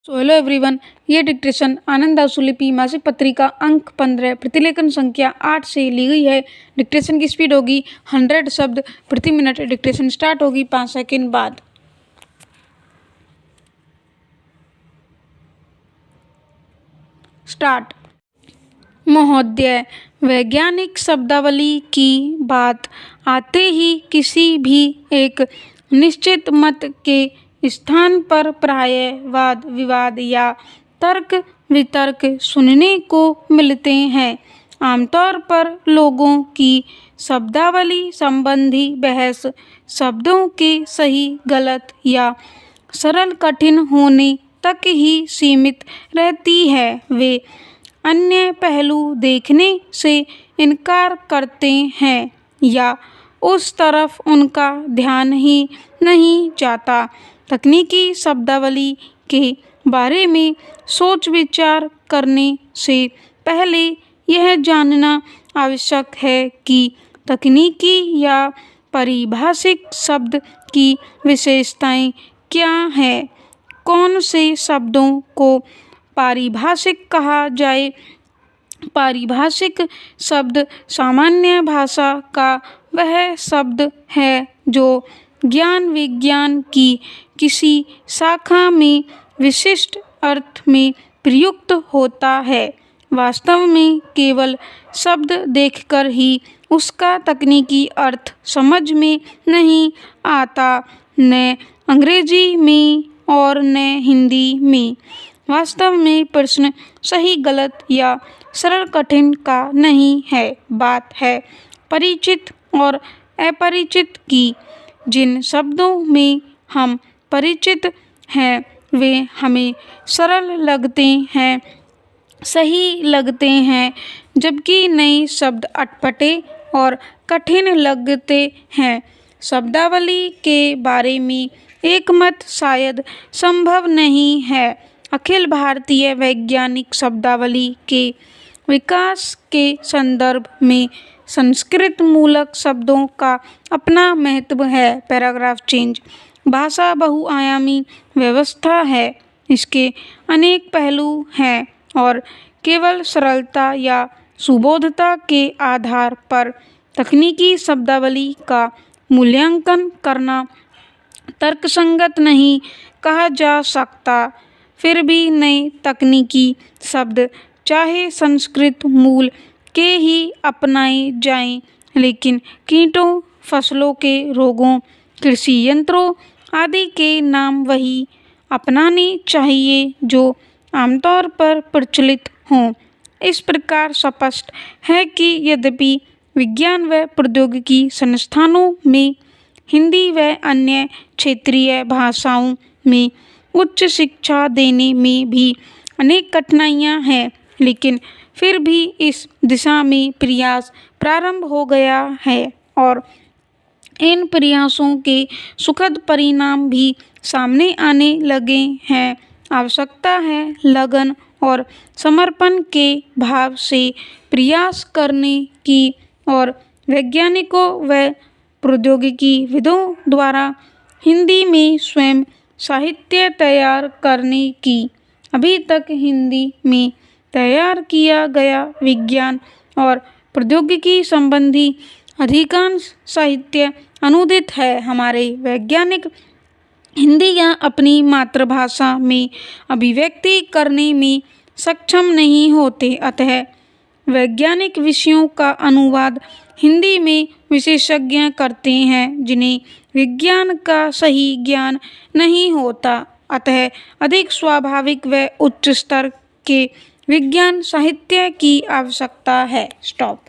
Hello everyone, ये dictation आनंद आशु लिपि मासिक पत्रिका अंक 15 प्रतिलेखन संख्या 8 से ली गई है। डिक्टेशन की स्पीड होगी 100 शब्द प्रति मिनट। डिक्टेशन स्टार्ट होगी 5 सेकंड बाद। स्टार्ट। महोदय, वैज्ञानिक शब्दावली की बात आते ही किसी भी एक निश्चित मत के स्थान पर प्रायः वाद विवाद या तर्क वितर्क सुनने को मिलते हैं। आमतौर पर लोगों की शब्दावली संबंधी बहस शब्दों के सही गलत या सरल कठिन होने तक ही सीमित रहती है। वे अन्य पहलू देखने से इनकार करते हैं या उस तरफ उनका ध्यान ही नहीं जाता। तकनीकी शब्दावली के बारे में सोच विचार करने से पहले यह जानना आवश्यक है कि तकनीकी या पारिभाषिक शब्द की विशेषताएं क्या हैं। कौन से शब्दों को पारिभाषिक कहा जाए। पारिभाषिक शब्द सामान्य भाषा का वह शब्द है जो ज्ञान विज्ञान की किसी शाखा में विशिष्ट अर्थ में प्रयुक्त होता है। वास्तव में केवल शब्द देखकर ही उसका तकनीकी अर्थ समझ में नहीं आता, न अंग्रेजी में और न हिंदी में। वास्तव में प्रश्न सही गलत या सरल कठिन का नहीं है, बात है परिचित और अपरिचित की। जिन शब्दों में हम परिचित हैं वे हमें सरल लगते हैं, सही लगते हैं, जबकि नए शब्द अटपटे और कठिन लगते हैं। शब्दावली के बारे में एकमत शायद संभव नहीं है। अखिल भारतीय वैज्ञानिक शब्दावली के विकास के संदर्भ में संस्कृत मूलक शब्दों का अपना महत्व है। Paragraph change. भाषा बहुआयामी व्यवस्था है। इसके अनेक पहलू हैं और केवल सरलता या सुबोधता के आधार पर तकनीकी शब्दावली का मूल्यांकन करना तर्कसंगत नहीं कहा जा सकता। फिर भी नए तकनीकी शब्द चाहे संस्कृत मूल के ही अपनाए जाएं, लेकिन कीटों, फसलों के रोगों, कृषि यंत्रों आदि के नाम वही अपनाने चाहिए जो आमतौर पर प्रचलित हों। इस प्रकार स्पष्ट है कि यद्यपि विज्ञान व प्रौद्योगिकी संस्थानों में हिंदी व अन्य क्षेत्रीय भाषाओं में उच्च शिक्षा देने में भी अनेक कठिनाइयां हैं, लेकिन फिर भी इस दिशा में प्रयास प्रारंभ हो गया है और इन प्रयासों के सुखद परिणाम भी सामने आने लगे हैं। आवश्यकता है लगन और समर्पण के भाव से प्रयास करने की और वैज्ञानिकों व प्रौद्योगिकीविदों द्वारा हिंदी में स्वयं साहित्य तैयार करने की। अभी तक हिंदी में तैयार किया गया विज्ञान और प्रौद्योगिकी संबंधी अधिकांश साहित्य अनुदित है। हमारे वैज्ञानिक हिंदी या अपनी मातृभाषा में अभिव्यक्ति करने में सक्षम नहीं होते, अतः वैज्ञानिक विषयों का अनुवाद हिंदी में विशेषज्ञ करते हैं जिन्हें विज्ञान का सही ज्ञान नहीं होता। अतः अधिक स्वाभाविक व उच्च स्तर के विज्ञान साहित्य की आवश्यकता है। स्टॉप।